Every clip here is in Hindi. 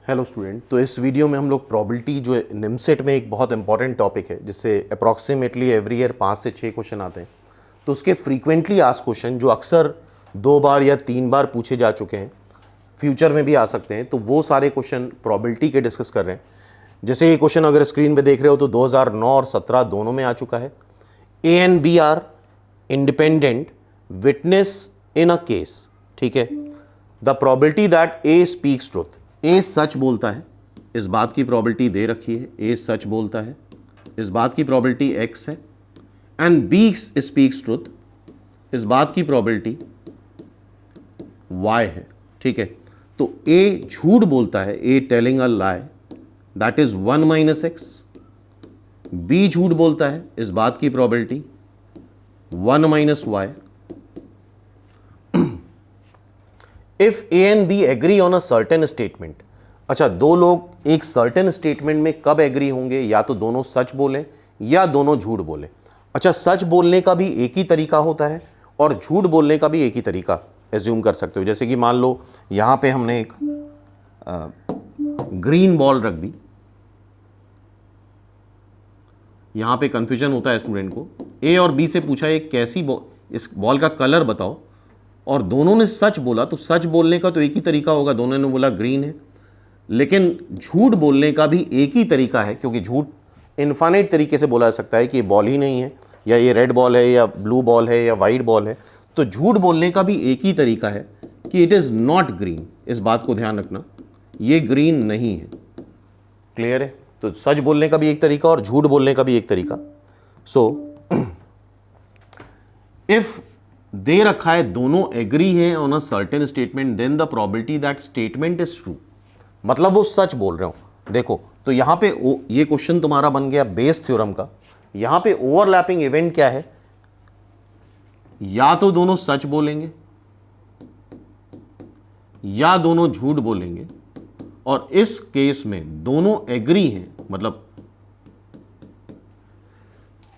Hello student. तो इस वीडियो में हम लोग प्रोबेबिलिटी जो निमसेट में एक बहुत इंपॉर्टेंट टॉपिक है जिससे अप्रॉक्सीमेटली एवरी ईयर 5 से 6 क्वेश्चन आते हैं, तो उसके फ्रीक्वेंटली आस्क्ड क्वेश्चन जो अक्सर 2 बार या 3 बार पूछे जा चुके हैं, फ्यूचर में भी आ सकते हैं, तो वो सारे क्वेश्चन प्रोबेबिलिटी के डिस्कस कर रहे हैं। जैसे ये क्वेश्चन अगर स्क्रीन पे देख रहे हो तो 2009 और 17 दोनों में आ चुका है। A and B are independent witness in a case, ठीक है। The probability that A speaks truth, A सच बोलता है, इस बात की प्रोबेबिलिटी दे रखी है, ए सच बोलता है, इस बात की प्रोबेबिलिटी एक्स है, एंड बी स्पीक्स ट्रुथ, इस बात की प्रोबेबिलिटी वाई है, ठीक है। तो ए झूठ बोलता है, A telling a lie, that is 1 minus X. B झूठ बोलता है, इस बात की probability 1 minus Y. If A and B agree on a certain statement, अच्छा दो लोग एक सर्टेन स्टेटमेंट में कब एग्री होंगे, या तो दोनों सच बोलें या दोनों झूठ बोलें। अच्छा, सच बोलने का भी एक ही तरीका होता है और झूठ बोलने का भी एक ही तरीका एज्यूम कर सकते हो। जैसे कि मान लो यहां पे हमने एक ग्रीन बॉल रख दी, यहां पे कंफ्यूजन होता है स्टूडेंट को। ए और बी से पूछा एक कैसी बॉल, इस बॉल का कलर बताओ, और दोनों ने सच बोला, तो सच बोलने का तो एक ही तरीका होगा, दोनों ने बोला ग्रीन है। लेकिन झूठ बोलने का भी एक ही तरीका है, क्योंकि झूठ इनफाइनाइट तरीके से बोला जा सकता है कि ये बॉल ही नहीं है, या ये रेड बॉल है, या ब्लू बॉल है, या वाइट बॉल है। तो झूठ बोलने का भी एक ही तरीका है कि इट इज़ नॉट ग्रीन, इस बात को ध्यान रखना, ये ग्रीन नहीं है। क्लियर है? तो सच बोलने का भी एक तरीका और झूठ बोलने का भी एक तरीका। सो इफ दे रखा है दोनों एग्री है on a certain statement, then the probability that statement is true, मतलब वो सच बोल रहे हो। देखो तो यहां पे ये क्वेश्चन तुम्हारा बन गया बेस थ्योरम का। यहां पे ओवरलैपिंग इवेंट क्या है, या तो दोनों सच बोलेंगे या दोनों झूठ बोलेंगे, और इस केस में दोनों एग्री हैं, मतलब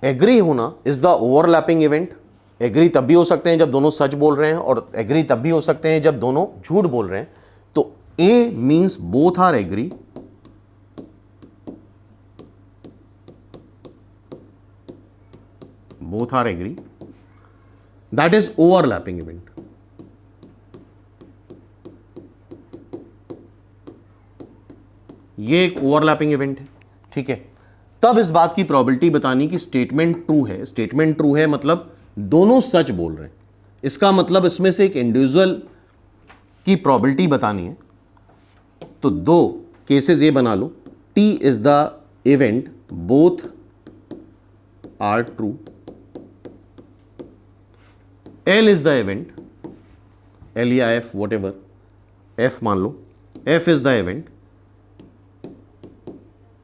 एग्री होना is the overlapping event. Agree तब भी हो सकते हैं जब दोनों सच बोल रहे हैं, और एग्री तब भी हो सकते हैं जब दोनों झूठ बोल रहे हैं। तो A means both are agree, both are agree, that is overlapping event. ये एक ओवरलैपिंग इवेंट है, ठीक है। तब इस बात की प्रोबेबिलिटी बतानी कि स्टेटमेंट ट्रू है। स्टेटमेंट ट्रू है मतलब दोनों सच बोल रहे हैं, इसका मतलब इसमें से एक इंडिविजुअल की प्रोबेबिलिटी बतानी है। तो दो केसेस ये बना लो, T is the event both are true, L is the event, L या एफ वॉट एवर, एफ मान लो, F is the event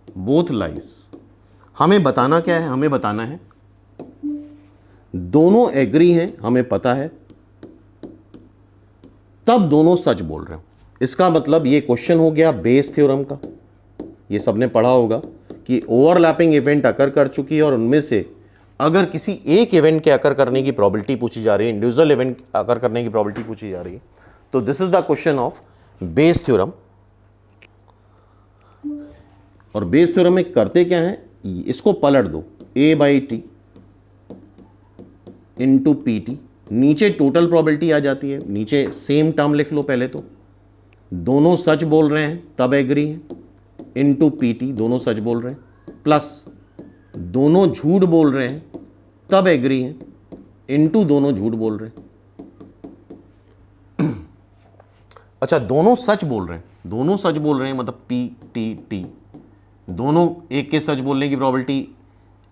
both lies. हमें बताना क्या है, हमें बताना है दोनों एग्री हैं, हमें पता है, तब दोनों सच बोल रहे हो। इसका मतलब ये क्वेश्चन हो गया बेस थ्योरम का। ये सबने पढ़ा होगा कि ओवरलैपिंग इवेंट अकर कर चुकी है, और उनमें से अगर किसी एक इवेंट के अकर करने की प्रोबेबिलिटी पूछी जा रही है, इंडिविजुअल इवेंट अकर करने की प्रोबेबिलिटी पूछी जा रही है, तो this is the question of Bayes theorem. और बेस थ्योरम में करते क्या है, इसको पलट दो, A by T into P T, नीचे टोटल प्रोबेबिलिटी आ जाती है, नीचे सेम टर्म लिख लो पहले तो, दोनों सच बोल रहे हैं तब एग्री है, इंटू पी टी, दोनों सच बोल रहे हैं, प्लस दोनों झूठ बोल रहे हैं तब एग्री हैं, इंटू दोनों झूठ बोल रहे हैं। अच्छा, दोनों सच बोल रहे हैं, दोनों सच बोल रहे हैं मतलब पी टी टी, दोनों एक के सच बोलने की प्रोबेबिलिटी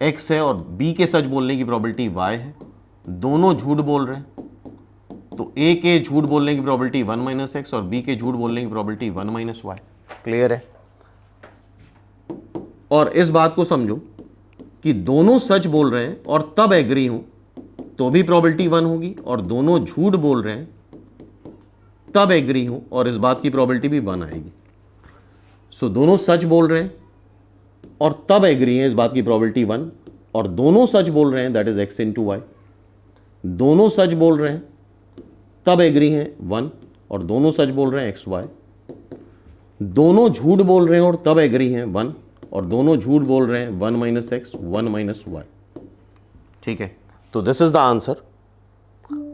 एक्स है और बी के सच बोलने की प्रोबेबिलिटी वाई है। दोनों झूठ बोल रहे हैं, तो ए के झूठ बोलने की प्रोबेबिलिटी 1 माइनस एक्स और बी के झूठ बोलने की प्रोबेबिलिटी 1 माइनस वाई। क्लियर है? और इस बात को समझो कि दोनों सच बोल रहे हैं और तब एग्री हो तो भी प्रोबेबिलिटी 1 होगी, और दोनों झूठ बोल रहे हैं तब एग्री हो और इस बात की प्रोबेबिलिटी भी 1 आएगी। सो दोनों सच बोल रहे हैं और तब एग्री है, इस बात की प्रोबेबिलिटी 1, और दोनों सच बोल रहे हैं that is X into Y. दोनों सच बोल रहे हैं तब एग्री हैं 1, और दोनों सच बोल रहे हैं एक्स वाई। दोनों झूठ बोल रहे हैं और तब एग्री हैं 1, और दोनों झूठ बोल रहे हैं 1 माइनस एक्स 1 माइनस वाई। ठीक है, तो दिस इज द आंसर।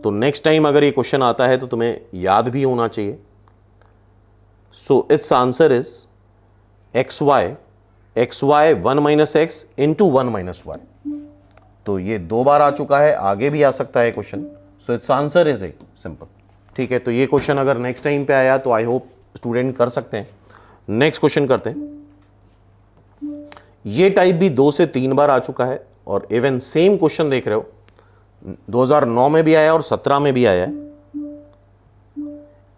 तो नेक्स्ट टाइम अगर ये क्वेश्चन आता है तो तुम्हें याद भी होना चाहिए। So its answer is X Y 1 minus X into 1 minus Y. तो ये 2 बार आ चुका है, आगे भी आ सकता है question. So its answer is a simple. ठीक है, तो ये क्वेश्चन अगर नेक्स्ट टाइम पे आया तो आई होप स्टूडेंट कर सकते हैं। नेक्स्ट क्वेश्चन करते हैं। ये टाइप भी 2 से 3 बार आ चुका है, और इवन सेम क्वेश्चन देख रहे हो 2009 में भी आया और 17 में भी आया है।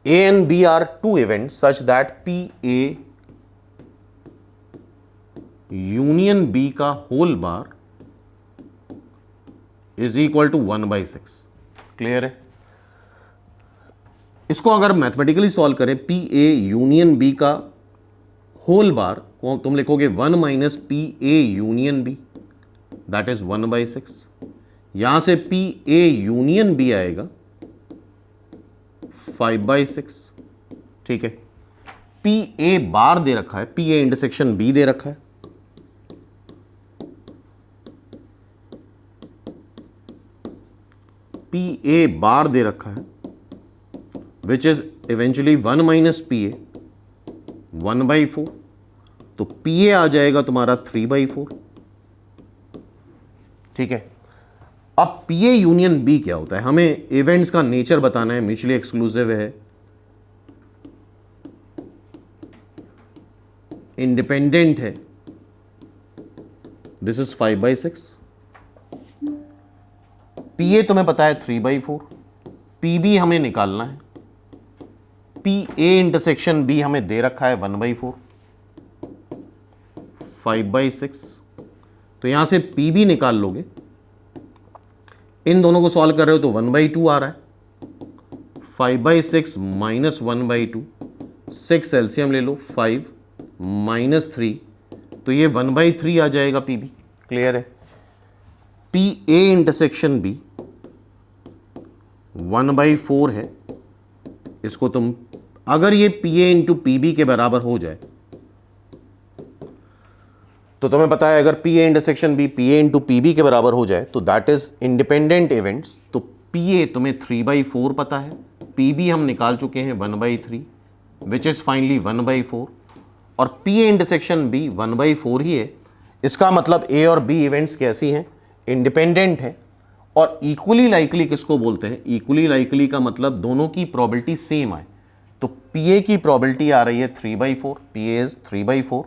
A and B are two events such that PA union B का whole bar is equal to 1/6। Clear है? इसको अगर मैथमेटिकली सॉल्व करें, PA यूनियन B का होल बार को तुम लिखोगे 1 minus PA union B, that is 1/6। यहां से PA यूनियन B आएगा 5/6। ठीक है, PA बार दे रखा है, PA इंटरसेक्शन B दे रखा है, PA बार दे रखा है which is eventually 1 minus PA 1/4। तो PA आ जाएगा तुम्हारा 3/4। ठीक है, अब PA यूनियन B क्या होता है? हमें इवेंट्स का नेचर बताना है, म्यूचुअली एक्सक्लूसिव है, इंडिपेंडेंट है, दिस इज 5/6। PA तुम्हें पता है 3/4, PB हमें निकालना है, PA इंटरसेक्शन B हमें दे रखा है 1/4, 5/6। तो यहां से PB निकाल लोगे, इन दोनों को सॉल्व कर रहे हो तो 1/2 आ रहा है, 5/6 माइनस 1/2, 6 एलसीएम ले लो, 5 माइनस 3, तो ये 1/3 आ जाएगा PB। क्लियर है? PA इंटरसेक्शन B 1/4 है, इसको तुम अगर ये PA इंटू PB के बराबर हो जाए तो तुम्हें पता है अगर PA intersection B PA into PB के बराबर हो जाए तो दैट इज इंडिपेंडेंट इवेंट्स। तो PA तुम्हें 3/4 पता है, PB हम निकाल चुके हैं 1/3 विच इज फाइनली 1/4, और PA इंटरसेक्शन B 1/4 ही है। इसका मतलब A और B इवेंट्स कैसी हैं? इंडिपेंडेंट है। और इक्वली लाइकली किसको बोलते हैं? इक्वली लाइकली का मतलब दोनों की प्रोबेबिलिटी सेम आए। तो PA की प्रोबेबिलिटी आ रही है 3/4, PA इज 3/4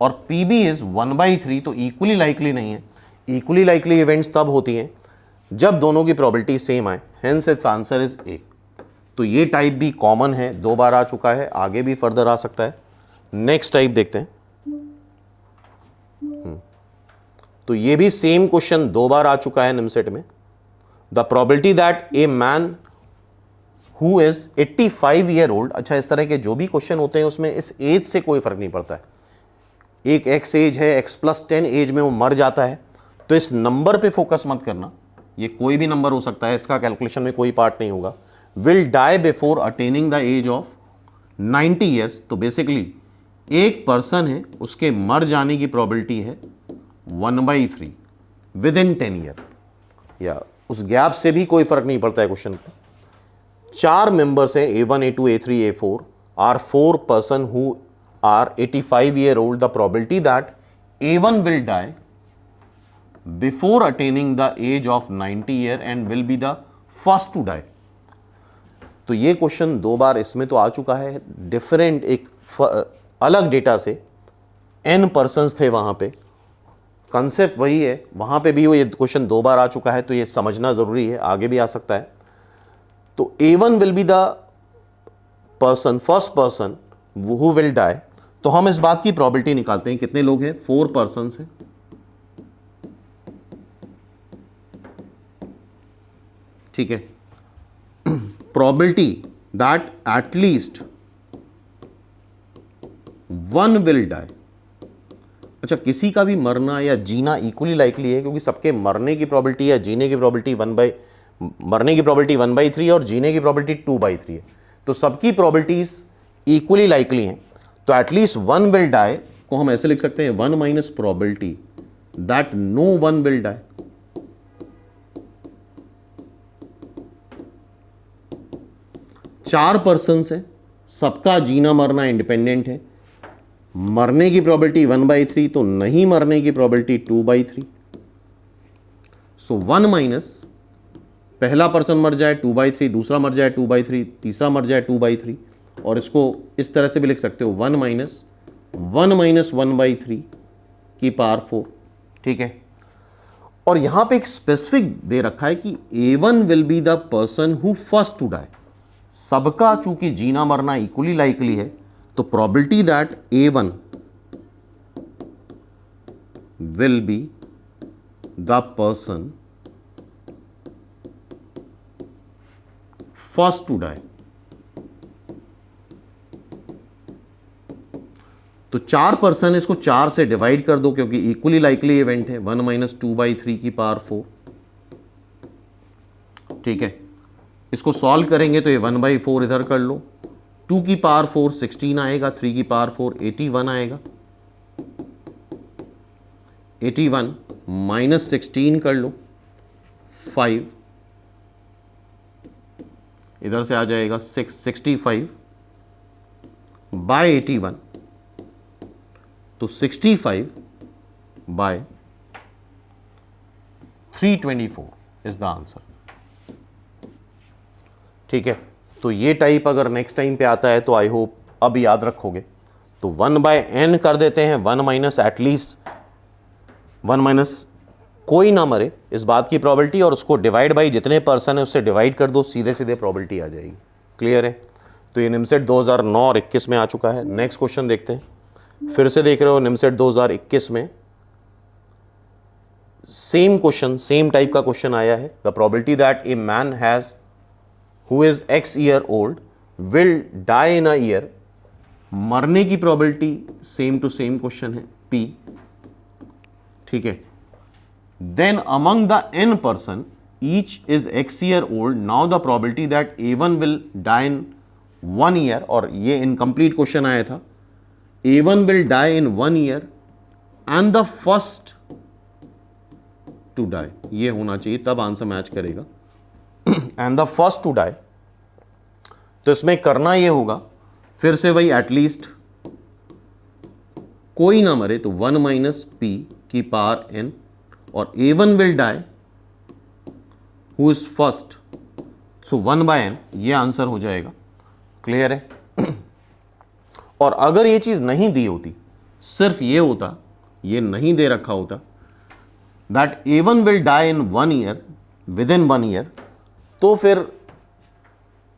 और PB इज 1/3, तो इक्वली लाइकली नहीं है। इक्वली लाइकली इवेंट्स तब होती हैं जब दोनों की प्रोबेबिलिटी सेम आए, hence it's answer is A। तो ये टाइप भी कॉमन है, 2 बार आ चुका है, आगे भी फर्दर आ सकता है। नेक्स्ट टाइप देखते हैं। तो ये भी सेम क्वेश्चन 2 बार आ चुका है निमसेट में। The probability that a man who is 85 year old, अच्छा इस तरह के जो भी क्वेश्चन होते हैं उसमें इस एज से कोई फर्क नहीं पड़ता है। एक एक्स एज है, x+10 एज में वो मर जाता है, तो इस नंबर पे फोकस मत करना, ये कोई भी नंबर हो सकता है, इसका कैलकुलेशन में कोई पार्ट नहीं होगा। Will die before attaining the age of 90 years, तो बेसिकली एक पर्सन है, उसके मर जाने की प्रोबेबिलिटी है 1/3 विद इन 10 ईयर, या उस गैप से भी कोई फर्क नहीं पड़ता है क्वेश्चन पे। 4 मेंबर्स हैं, A1 A2 A3 A4 are 4 person who are 85 year old. The probability that A1 will die before attaining the age of 90 year and will be the first to die. तो ये क्वेश्चन 2 बार इसमें तो आ चुका है, डिफरेंट एक अलग डेटा से, n पर्सन्स थे वहाँ पे, कंसेप्ट वही है, वहाँ पे भी वो ये क्वेश्चन 2 बार आ चुका है, तो ये समझना ज़रूरी है, आगे भी आ सकता है। तो A1 will be the person, first person who will die। तो हम इस बात की प्रोबेबिलिटी निकालते हैं, कितने लोग हैं? 4 पर्सन्स हैं, ठीक है। Probability that at least 1 will die, अच्छा किसी का भी मरना या जीना इक्वली लाइकली है, क्योंकि सबके मरने की प्रोबेबिलिटी या जीने की प्रोबेबिलिटी मरने की प्रोबेबिलिटी 1/3 और जीने की प्रोबेबिलिटी 2/3 है। तो सबकी प्रोबेबिलिटीज इक्वली लाइकली हैं, तो एटलीस्ट वन विल डाई को हम ऐसे लिख सकते हैं 1 minus probability that no one will die. चार पर्सन है, सबका जीना मरना इंडिपेंडेंट है, मरने की प्रोबेबिलिटी 1/3, तो नहीं मरने की प्रोबेबिलिटी 2/3। सो 1 माइनस पहला पर्सन मर जाए 2/3, दूसरा मर जाए 2/3, तीसरा मर जाए 2/3, और इसको इस तरह से भी लिख सकते हो 1 माइनस 1/3 की पावर 4। ठीक है, और यहां पे एक स्पेसिफिक दे रखा है कि A1 will be the person who first to die. सबका चूंकि जीना मरना इक्वली लाइकली है, तो probability that A1 will be the person first to die. तो चार पर्सन, इसको 4 से डिवाइड कर दो क्योंकि इक्वली लाइकली इवेंट है, 1 माइनस 2/3 की पावर 4। ठीक है, इसको सॉल्व करेंगे तो ये 1/4 इधर कर लो, 2 की पावर 4 16 आएगा, 3 की पावर 4 81 आएगा, 81 माइनस 16 कर लो 5, इधर से आ जाएगा 65 बाय 81, तो 65 बाय 324 इज द आंसर। ठीक है, तो ये टाइप अगर नेक्स्ट टाइम पे आता है तो आई होप अब याद रखोगे। तो 1/n कर देते हैं, 1 माइनस एटलीस्ट 1 माइनस कोई ना मरे इस बात की प्रोबेबिलिटी, और उसको डिवाइड बाई जितने पर्सन है उससे डिवाइड कर दो, सीधे सीधे प्रोबेबिलिटी आ जाएगी। क्लियर है? तो ये निमसेट 2009 और 21 में आ चुका है। नेक्स्ट क्वेश्चन देखते हैं। फिर से देख रहे हो निमसेट 2021 में सेम क्वेश्चन, सेम टाइप का क्वेश्चन आया है। The probability that a man has who is X year old will die in a year, मरने की probability same to same question है P। ठीक है, then among the n person each is X year old, now the probability that A1 will die in 1 year, और ये incomplete question आया था, A1 will die in 1 year and the first to die, ये होना चाहिए तब आंसर मैच करेगा and the first to die। तो इसमें करना ये होगा, फिर से वही एटलीस्ट कोई ना मरे, तो 1 माइनस P की पावर n, और A1 will die who is first, so 1/n, ये आंसर हो जाएगा। क्लियर है? और अगर ये चीज नहीं दी होती, सिर्फ ये होता, ये नहीं दे रखा होता that A1 will die in 1 year, within 1 year, तो फिर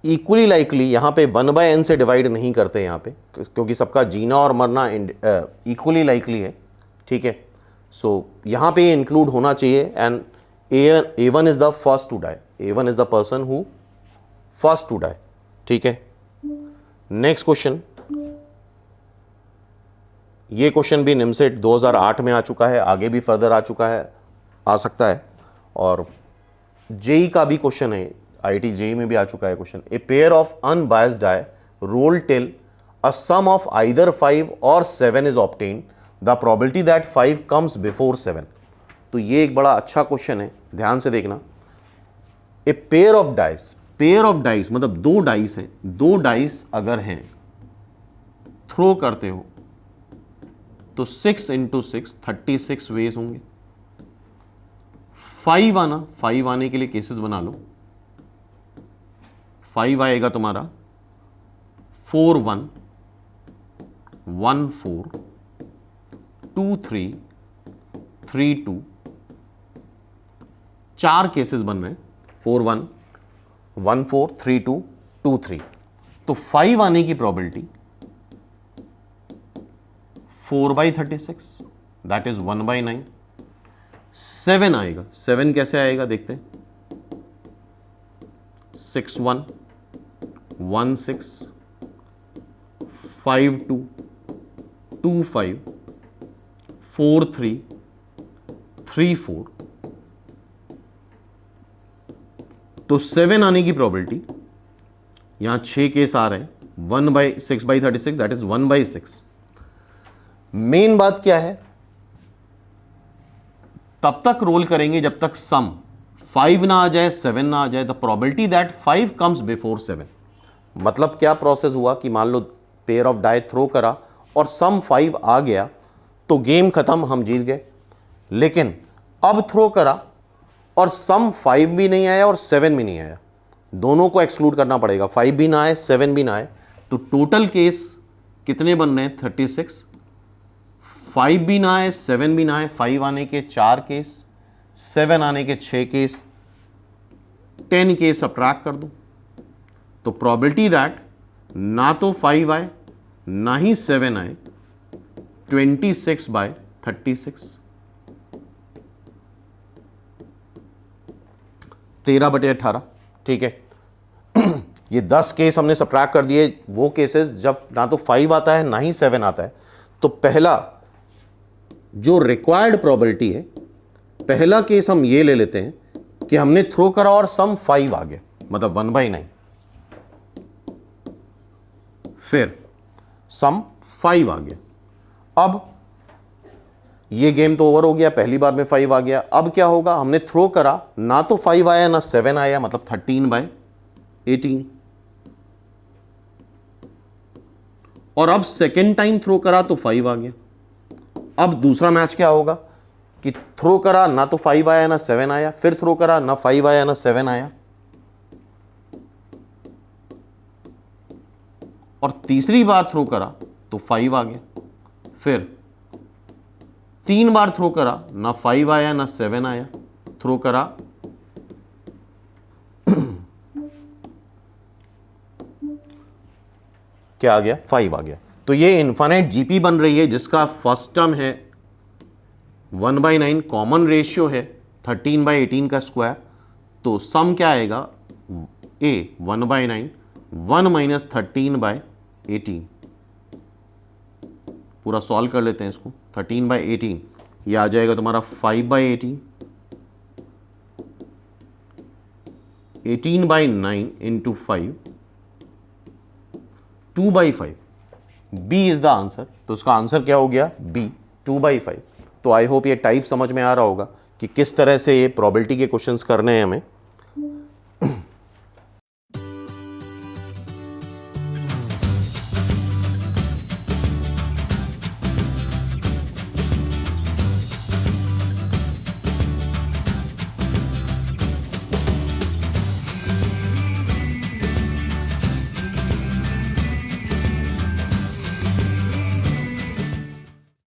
इक्वली लाइकली यहां पे 1/n से डिवाइड नहीं करते यहां पे, क्योंकि सबका जीना और मरना इक्वली लाइकली है। ठीक है, सो यहाँ पे ये इंक्लूड होना चाहिए, and A1 is the first to die, A1 is the person who first to die. ठीक है, नेक्स्ट क्वेश्चन, ये क्वेश्चन भी निमसेट 2008 में आ चुका है, आगे भी फर्दर आ चुका है, आ सकता है, और जेई का भी क्वेश्चन है, IIT जेई में भी आ चुका है question. A pair of unbiased die roll till a sum of either 5 और 7 is obtained, the probability that 5 comes before 7। तो ये एक बड़ा अच्छा क्वेश्चन है, ध्यान से देखना। ए pair of dice, pair of dice मतलब 2 डाइस हैं, 2 डाइस अगर हैं, थ्रो करते हो तो 6 × 6 36 वेज होंगे। 5 आने के लिए केसेस बना लो। 5 आएगा तुम्हारा 4 1 1 4 2 3 3 2, 4 केसेस बन रहे हैं, 4 1 1 4 3 2 2 3। तो 5 आने की प्रोबेबिलिटी 4/36, दैट इज 1/9। 7 आएगा, 7 कैसे आएगा देखते हैं। 6 1 1 6 5 2 2 5 4 3 3 4। तो 7 आने की प्रोबेबिलिटी, यहां 6 केस आ रहे हैं, 1/6/36 दैट इज 1/6। मेन बात क्या है, तब तक रोल करेंगे जब तक सम 5 ना आ जाए 7 ना आ जाए। The probability that 5 comes before 7, मतलब क्या प्रोसेस हुआ कि मान लो पेयर ऑफ डाई थ्रो करा और सम 5 आ गया तो गेम खत्म, हम जीत गए। लेकिन अब थ्रो करा और सम 5 भी नहीं आया और 7 भी नहीं आया, दोनों को एक्सक्लूड करना पड़ेगा, 5 भी ना आए 7 भी ना आए, तो टोटल केस कितने बन रहे हैं 36। 5 भी ना आए 7 भी ना आए, 5 आने के 4 केस, 7 आने के 6 केस, 10 केस सब्ट्रैक्ट कर दो, तो प्रोबेबिलिटी दैट ना तो 5 आए ना ही 7 आए 26/36, 13/18। ठीक है, ये 10 केस हमने सब्ट्रैक्ट कर दिए, वो केसेस जब ना तो 5 आता है ना ही 7 आता है। तो पहला जो रिक्वायर्ड प्रोबेबिलिटी है, पहला केस हम ये ले लेते हैं कि हमने थ्रो करा और सम 5 आ गया, मतलब 1/9, फिर सम 5 आ गया। अब ये गेम तो ओवर हो गया, पहली बार में 5 आ गया। अब क्या होगा, हमने थ्रो करा, ना तो 5 आया ना 7 आया, मतलब 13/18। और अब सेकेंड टाइम थ्रो करा तो 5 आ गया। अब दूसरा मैच क्या होगा कि थ्रो करा, ना तो 5 आया ना 7 आया, फिर थ्रो करा, ना 5 आया ना 7 आया, और तीसरी बार थ्रो करा तो 5 आ गया। फिर 3 बार थ्रो करा, ना 5 आया ना 7 आया, थ्रो करा क्या आ गया, 5 आ गया। तो ये इनफाइनाइट जीपी बन रही है, जिसका फर्स्ट टर्म है 1/9, कॉमन रेशियो है 13/18 का स्क्वायर। तो सम क्या आएगा, ए 1/9, 1 - 13/18। पूरा सॉल्व कर लेते हैं इसको, 13/18 ये आ जाएगा तुम्हारा 5/18, 18/9 into 5, 2/5। B is the answer. तो उसका आंसर क्या हो गया, बी 2/5। तो आई होप ये टाइप समझ में आ रहा होगा कि किस तरह से ये प्रोबेबिलिटी के क्वेश्चंस करने हैं हमें।